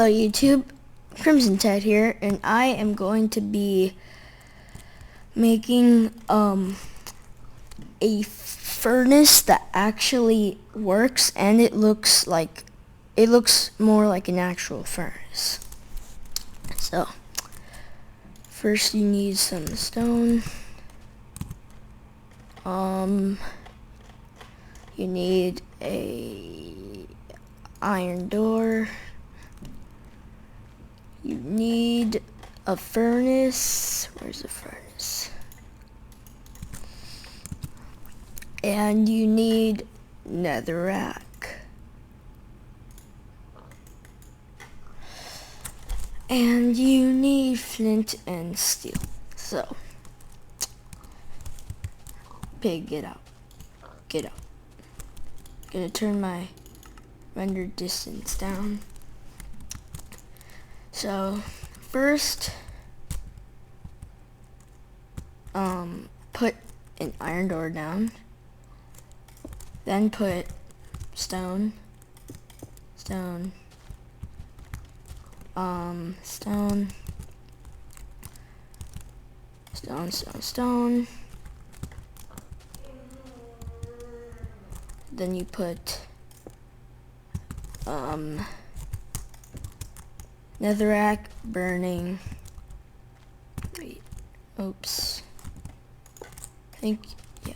Hello YouTube, crimsonted here, and I am going to be making a furnace that actually works, and it looks more like an actual furnace. So first you need some stone. You need a iron door. You need a furnace. Where's the furnace? And you need netherrack. And you need flint and steel. So, pig, get out. Get out. Gonna turn my render distance down. So first, put an iron door down, then put stone, stone, stone, stone, stone, stone. Then you put netherrack burning. Wait, oops. Yeah.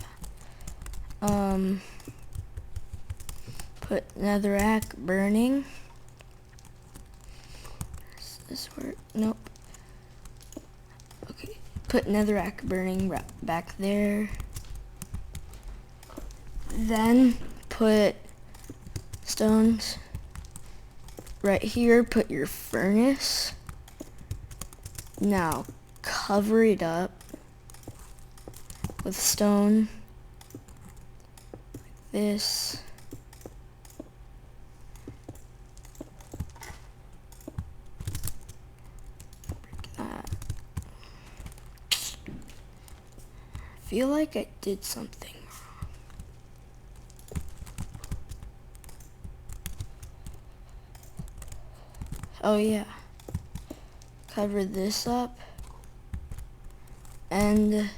Put netherrack burning. Does this work? Nope. Okay. Put netherrack burning back there. Then put stones right here. Put your furnace. Now cover it up with stone like this. Break that. I feel like I did something wrong. Oh yeah. Cover this up. And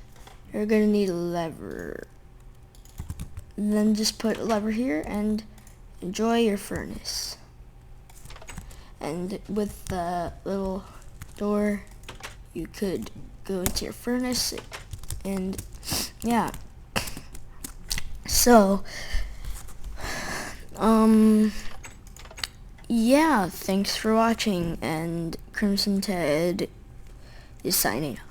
you're gonna need a lever. Then just put a lever here and enjoy your furnace. And with the little door, you could go into your furnace, and yeah. So, yeah, thanks for watching, and crimsonted is signing out.